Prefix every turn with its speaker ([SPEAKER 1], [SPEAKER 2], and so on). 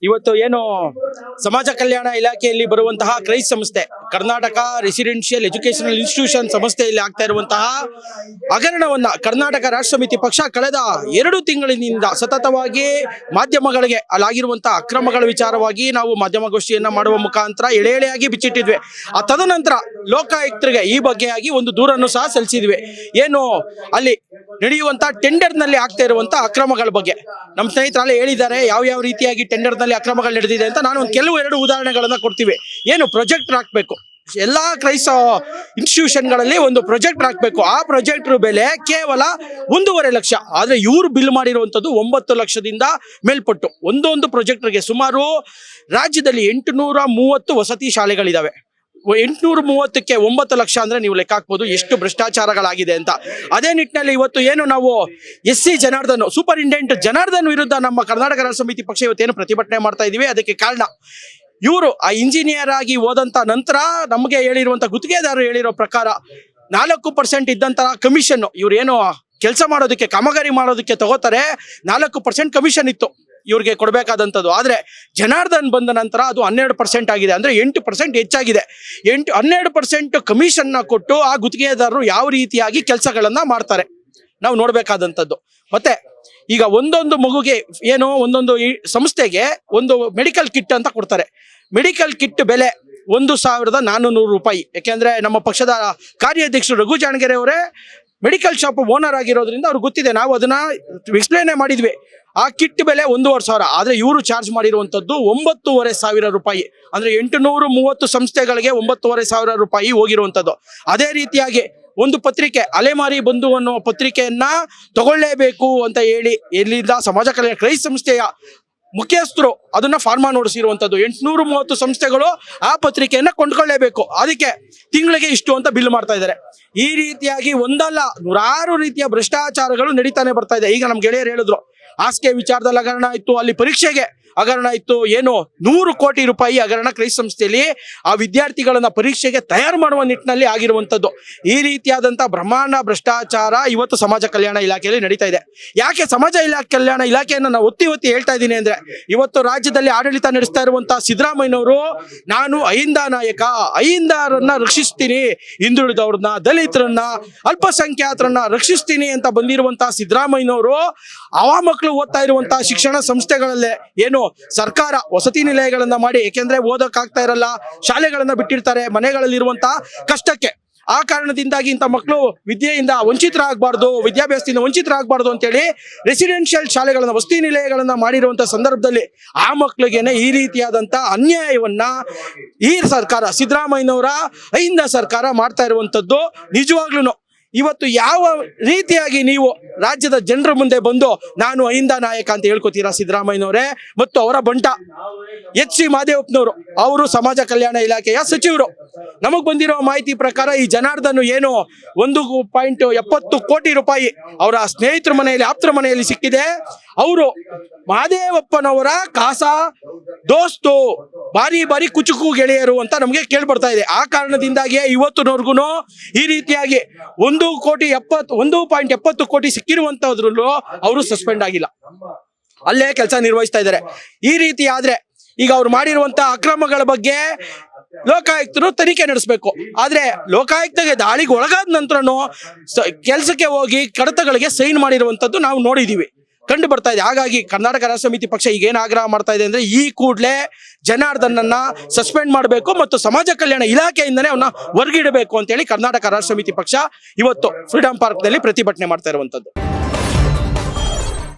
[SPEAKER 1] ಇವತ್ತು ಏನು ಸಮಾಜ ಕಲ್ಯಾಣ ಇಲಾಖೆಯಲ್ಲಿ ಬರುವಂತಹ ಕ್ರೈಸ್ ಸಂಸ್ಥೆ ಕರ್ನಾಟಕ ರೆಸಿಡೆನ್ಷಿಯಲ್ ಎಜುಕೇಶನಲ್ ಇನ್ಸ್ಟಿಟ್ಯೂಷನ್ ಸಂಸ್ಥೆಯಲ್ಲಿ ಆಗ್ತಾ ಇರುವಂತಹ ಹಗರಣವನ್ನ ಕರ್ನಾಟಕ ರಾಷ್ಟ್ರ ಸಮಿತಿ ಪಕ್ಷ ಕಳೆದ 2 ತಿಂಗಳಿನಿಂದ ಸತತವಾಗಿ ಮಾಧ್ಯಮಗಳಿಗೆ ಅಲ್ಲಾಗಿರುವಂತಹ ಅಕ್ರಮಗಳ ವಿಚಾರವಾಗಿ ನಾವು ಮಾಧ್ಯಮಗೋಷ್ಠಿಯನ್ನ ಮಾಡುವ ಮುಖಾಂತರ ಎಳೆಯಾಗಿ ಬಿಚ್ಚಿಟ್ಟಿದ್ವಿ. ಆ ತದನಂತರ ಲೋಕಾಯುಕ್ತರಿಗೆ ಈ ಬಗ್ಗೆಯಾಗಿ ಒಂದು ದೂರನ್ನು ಸಹ ಸಲ್ಲಿಸಿದ್ವಿ. ಏನು ಅಲ್ಲಿ ನಡೆಯುವಂತಹ ಟೆಂಡರ್ ನಲ್ಲಿ ಆಗ್ತಾ ಇರುವಂತಹ ಅಕ್ರಮಗಳ ಬಗ್ಗೆ ನಮ್ಮ ಸ್ನೇಹಿತರಲ್ಲಿ ಹೇಳಿದ್ದಾರೆ, ಯಾವ ರೀತಿಯಾಗಿ ಟೆಂಡರ್ ನಲ್ಲಿ ಅಕ್ರಮಗಳು ನಡೆದಿದೆ ಅಂತ. ನಾನು ಒಂದು ಕೆಲವು ಉದಾಹರಣೆಗಳನ್ನ ಕೊಡ್ತೀವಿ. ಏನು ಪ್ರೊಜೆಕ್ಟರ್ ಹಾಕ್ಬೇಕು, ಎಲ್ಲಾ ಕ್ರೈಸ್ತ ಇನ್ಸ್ಟಿಟ್ಯೂಷನ್ಗಳಲ್ಲಿ ಒಂದು ಪ್ರೊಜೆಕ್ಟರ್ ಹಾಕ್ಬೇಕು. ಆ ಪ್ರೊಜೆಕ್ಟರ್ ಬೆಲೆ ಕೇವಲ 1.5 ಲಕ್ಷ. ಆದ್ರೆ ಇವರು ಬಿಲ್ ಮಾಡಿರುವಂತದ್ದು 9 ಲಕ್ಷದಿಂದ ಮೇಲ್ಪಟ್ಟು. ಒಂದೊಂದು ಪ್ರೊಜೆಕ್ಟರ್ಗೆ ಸುಮಾರು ರಾಜ್ಯದಲ್ಲಿ 830 ವಸತಿ ಶಾಲೆಗಳಿದಾವೆ. 830ಕ್ಕೆ 9 ಲಕ್ಷ ಅಂದ್ರೆ ನೀವು ಲೆಕ್ಕ ಹಾಕ್ಬೋದು ಎಷ್ಟು ಭ್ರಷ್ಟಾಚಾರಗಳಾಗಿದೆ ಅಂತ. ಅದೇ ನಿಟ್ಟಿನಲ್ಲಿ ಇವತ್ತು ಏನು ನಾವು SC ಜನಾರ್ದನ್ ಸೂಪರಿಂಟೆಂಡೆಂಟ್ ಜನಾರ್ದನ್ ವಿರುದ್ಧ ನಮ್ಮ ಕರ್ನಾಟಕ ರಾಷ್ಟ್ರ ಸಮಿತಿ ಪಕ್ಷ ಇವತ್ತೇನು ಪ್ರತಿಭಟನೆ ಮಾಡ್ತಾ ಇದೀವಿ. ಅದಕ್ಕೆ ಕಾರಣ ಇವರು ಆ ಇಂಜಿನಿಯರ್ ಆಗಿ ಹೋದಂತ ನಂತರ ನಮಗೆ ಹೇಳಿರುವಂತ ಗುತ್ತಿಗೆದಾರರು ಹೇಳಿರೋ ಪ್ರಕಾರ 4% ಇದ್ದಂತಹ ಕಮಿಷನ್ ಇವ್ರು ಏನು ಕೆಲಸ ಮಾಡೋದಕ್ಕೆ ಕಾಮಗಾರಿ ಮಾಡೋದಕ್ಕೆ ತಗೋತಾರೆ 4% ಕಮಿಷನ್ ಇತ್ತು ಇವ್ರಿಗೆ ಕೊಡಬೇಕಾದಂಥದ್ದು. ಆದರೆ ಜನಾರ್ದನ್ ಬಂದ ನಂತರ ಅದು 12% ಆಗಿದೆ. ಅಂದರೆ 8% ಹೆಚ್ಚಾಗಿದೆ. 12% ಕಮಿಷನ್ನ ಕೊಟ್ಟು ಆ ಗುತ್ತಿಗೆದಾರರು ಯಾವ ರೀತಿಯಾಗಿ ಕೆಲಸಗಳನ್ನು ಮಾಡ್ತಾರೆ ನಾವು ನೋಡಬೇಕಾದಂಥದ್ದು. ಮತ್ತೆ ಈಗ ಒಂದೊಂದು ಮಗುಗೆ ಏನು ಒಂದೊಂದು ಸಂಸ್ಥೆಗೆ ಒಂದು ಮೆಡಿಕಲ್ ಕಿಟ್ ಅಂತ ಕೊಡ್ತಾರೆ. ಮೆಡಿಕಲ್ ಕಿಟ್ ಬೆಲೆ 1,400 ರೂಪಾಯಿ. ಯಾಕೆಂದ್ರೆ ನಮ್ಮ ಪಕ್ಷದ ಕಾರ್ಯಾಧ್ಯಕ್ಷರು ರಘು ಜಾಣಗೆರೆ ಅವರೇ ಮೆಡಿಕಲ್ ಶಾಪ್ ಓನರ್ ಆಗಿರೋದ್ರಿಂದ ಅವ್ರಿಗೆ ಗೊತ್ತಿದೆ. ನಾವು ಅದನ್ನ ಎಕ್ಸ್ಪ್ಲೇನ್ ಮಾಡಿದ್ವಿ. ಆ ಕಿಟ್ ಬೆಲೆ 1,500. ಆದ್ರೆ ಇವರು ಚಾರ್ಜ್ ಮಾಡಿರುವಂತದ್ದು 9,500 ರೂಪಾಯಿ. ಅಂದ್ರೆ 830 ಸಂಸ್ಥೆಗಳಿಗೆ 9,500 ರೂಪಾಯಿ ಹೋಗಿರುವಂತದ್ದು. ಅದೇ ರೀತಿಯಾಗಿ ಒಂದು ಪತ್ರಿಕೆ ಅಲೆಮಾರಿ ಬಂಧು ಅನ್ನೋ ಪತ್ರಿಕೆಯನ್ನ ತಗೊಳ್ಳೇಬೇಕು ಅಂತ ಹೇಳಿ ಎಲ್ಲಿಂದ ಸಮಾಜ ಕಲ್ಯಾಣ ಕ್ರೈಸ್ತ ಸಂಸ್ಥೆಯ ಮುಖ್ಯಸ್ಥರು ಅದನ್ನ ಫಾರ್ಮಾ ನೋಡಿಸಿರುವಂತದ್ದು. 830 ಸಂಸ್ಥೆಗಳು ಆ ಪತ್ರಿಕೆಯನ್ನ ಕೊಂಡ್ಕೊಳ್ಳೇಬೇಕು. ಅದಕ್ಕೆ ತಿಂಗಳಿಗೆ ಇಷ್ಟು ಅಂತ ಬಿಲ್ ಮಾಡ್ತಾ ಇದ್ದಾರೆ. ಈ ರೀತಿಯಾಗಿ ಒಂದಲ್ಲ ನೂರಾರು ರೀತಿಯ ಭ್ರಷ್ಟಾಚಾರಗಳು ನಡೀತಾನೆ ಬರ್ತಾ ಇದೆ. ಈಗ ನಮ್ ಗೆಳೆಯರು ಹೇಳಿದ್ರು ಹಾಸಿಗೆ ವಿಚಾರದಲ್ಲಿ ಹಗರಣ ಇತ್ತು, ಅಲ್ಲಿ ಪರೀಕ್ಷೆಗೆ ಹಗರಣ ಇತ್ತು. ಏನು 100 ಕೋಟಿ ರೂಪಾಯಿ ಹಗರಣ ಕ್ರೈಸ್ತ ಸಂಸ್ಥೆಯಲ್ಲಿ ಆ ವಿದ್ಯಾರ್ಥಿಗಳನ್ನ ಪರೀಕ್ಷೆಗೆ ತಯಾರು ಮಾಡುವ ನಿಟ್ಟಿನಲ್ಲಿ ಆಗಿರುವಂತದ್ದು. ಈ ರೀತಿಯಾದಂತ ಬ್ರಹ್ಮಾಂಡ ಭ್ರಷ್ಟಾಚಾರ ಇವತ್ತು ಸಮಾಜ ಕಲ್ಯಾಣ ಇಲಾಖೆಯಲ್ಲಿ ನಡೀತಾ ಇದೆ. ಯಾಕೆ ಸಮಾಜ ಕಲ್ಯಾಣ ಇಲಾಖೆಯನ್ನು ನಾನು ಒತ್ತಿ ಹೇಳ್ತಾ ಇದ್ದೀನಿ ಅಂದ್ರೆ, ಇವತ್ತು ರಾಜ್ಯದಲ್ಲಿ ಆಡಳಿತ ನಡೆಸ್ತಾ ಇರುವಂತಹ ಸಿದ್ದರಾಮಯ್ಯನವರು ನಾನು ಅಹಿಂದ ನಾಯಕ, ಅಹಿಂದರನ್ನ ರಕ್ಷಿಸ್ತೀನಿ, ಹಿಂದುಳಿದವ್ರನ್ನ, ದಲಿತರನ್ನ, ಅಲ್ಪಸಂಖ್ಯಾತರನ್ನ ರಕ್ಷಿಸ್ತೀನಿ ಅಂತ ಬಂದಿರುವಂತಹ ಸಿದ್ದರಾಮಯ್ಯನವರು ಅವ ಮಕ್ಕಳು ಓದ್ತಾ ಇರುವಂತಹ ಶಿಕ್ಷಣ ಸಂಸ್ಥೆಗಳಲ್ಲೇ ಏನು ಸರ್ಕಾರ ವಸತಿ ನಿಲಯಗಳನ್ನ ಮಾಡಿ, ಯಾಕೆಂದ್ರೆ ಓದಕ್ಕಾಗ್ತಾ ಇರಲ್ಲ, ಶಾಲೆಗಳನ್ನ ಬಿಟ್ಟಿರ್ತಾರೆ ಮನೆಗಳಲ್ಲಿರುವಂತಹ ಕಷ್ಟಕ್ಕೆ. ಆ ಕಾರಣದಿಂದಾಗಿ ಇಂಥ ಮಕ್ಕಳು ವಿದ್ಯೆಯಿಂದ ವಂಚಿತರಾಗಬಾರ್ದು, ವಿದ್ಯಾಭ್ಯಾಸದಿಂದ ವಂಚಿತರಾಗಬಾರ್ದು ಅಂತೇಳಿ ರೆಸಿಡೆನ್ಷಿಯಲ್ ಶಾಲೆಗಳನ್ನ ವಸತಿ ನಿಲಯಗಳನ್ನ ಮಾಡಿರುವಂತಹ ಸಂದರ್ಭದಲ್ಲಿ ಆ ಮಕ್ಕಳಿಗೇನೆ ಈ ರೀತಿಯಾದಂತ ಅನ್ಯಾಯವನ್ನ ಈ ಸರ್ಕಾರ ಸಿದ್ದರಾಮಯ್ಯನವರ ಅಹಿಂದ ಸರ್ಕಾರ ಮಾಡ್ತಾ ಇರುವಂತದ್ದು. ನಿಜವಾಗ್ಲೂ ಇವತ್ತು ಯಾವ ರೀತಿಯಾಗಿ ನೀವು ರಾಜ್ಯದ ಜನರ ಮುಂದೆ ಬಂದು ನಾನು ಅಹಿಂದ ನಾಯಕ ಅಂತ ಹೇಳ್ಕೊತೀರಾ ಸಿದ್ದರಾಮಯ್ಯನವರೇ ಮತ್ತು ಅವರ ಬಂಟ HC ಮಾದೇವಪ್ಪನವರು, ಅವರು ಸಮಾಜ ಕಲ್ಯಾಣ ಇಲಾಖೆಯ ಸಚಿವರು. ನಮಗ್ ಬಂದಿರೋ ಮಾಹಿತಿ ಪ್ರಕಾರ ಈ ಜನಾರ್ದನ್ ಏನು 1.70 ಕೋಟಿ ರೂಪಾಯಿ ಅವರ ಸ್ನೇಹಿತರ ಮನೆಯಲ್ಲಿ, ಆಪ್ತರ ಮನೆಯಲ್ಲಿ ಸಿಕ್ಕಿದೆ. ಅವರು ಮಾದೇವಪ್ಪನವರ ಕಾಸ ದೋಸ್ತು, ಬಾರಿ ಕುಚುಕು ಗೆಳೆಯರು ಅಂತ ನಮಗೆ ಕೇಳಿ ಬರ್ತಾ ಇದೆ. ಆ ಕಾರಣದಿಂದಾಗಿ ಇವತ್ತಿನವರೆಗೂ ಈ ರೀತಿಯಾಗಿ 1.70 ಕೋಟಿ ಸಿಕ್ಕಿರುವಂತದ್ರಲ್ಲೂ ಅವರು ಸಸ್ಪೆಂಡ್ ಆಗಿಲ್ಲ, ಅಲ್ಲೇ ಕೆಲಸ ನಿರ್ವಹಿಸ್ತಾ ಇದ್ದಾರೆ. ಈ ರೀತಿ ಆದ್ರೆ ಈಗ ಅವ್ರು ಮಾಡಿರುವಂತಹ ಅಕ್ರಮಗಳ ಬಗ್ಗೆ ಲೋಕಾಯುಕ್ತರು ತನಿಖೆ ನಡೆಸಬೇಕು. ಆದ್ರೆ ಲೋಕಾಯುಕ್ತಗೆ ದಾಳಿಗೆ ಒಳಗಾದ ನಂತರನು ಕೆಲಸಕ್ಕೆ ಹೋಗಿ ಕಡತಗಳಿಗೆ ಸೈನ್ ಮಾಡಿರುವಂತದ್ದು ನಾವು ನೋಡಿದೀವಿ, ಕಂಡು ಬರ್ತಾ ಇದೆ. ಹಾಗಾಗಿ ಕರ್ನಾಟಕ ರಾಷ್ಟ್ರ ಸಮಿತಿ ಪಕ್ಷ ಈಗೇನು ಆಗ್ರಹ ಮಾಡ್ತಾ ಇದೆ ಅಂದ್ರೆ, ಈ ಕೂಡಲೇ ಜನಾರ್ದನ್ನ ಸಸ್ಪೆಂಡ್ ಮಾಡಬೇಕು ಮತ್ತು ಸಮಾಜ ಕಲ್ಯಾಣ ಇಲಾಖೆಯಿಂದನೇ ಅವನ್ನ ಹೊರಗಿಡಬೇಕು ಅಂತೇಳಿ ಕರ್ನಾಟಕ ರಾಷ್ಟ್ರ ಸಮಿತಿ ಪಕ್ಷ ಇವತ್ತು ಫ್ರೀಡಂ ಪಾರ್ಕ್ ನಲ್ಲಿ ಪ್ರತಿಭಟನೆ ಮಾಡ್ತಾ ಇರುವಂತದ್ದು.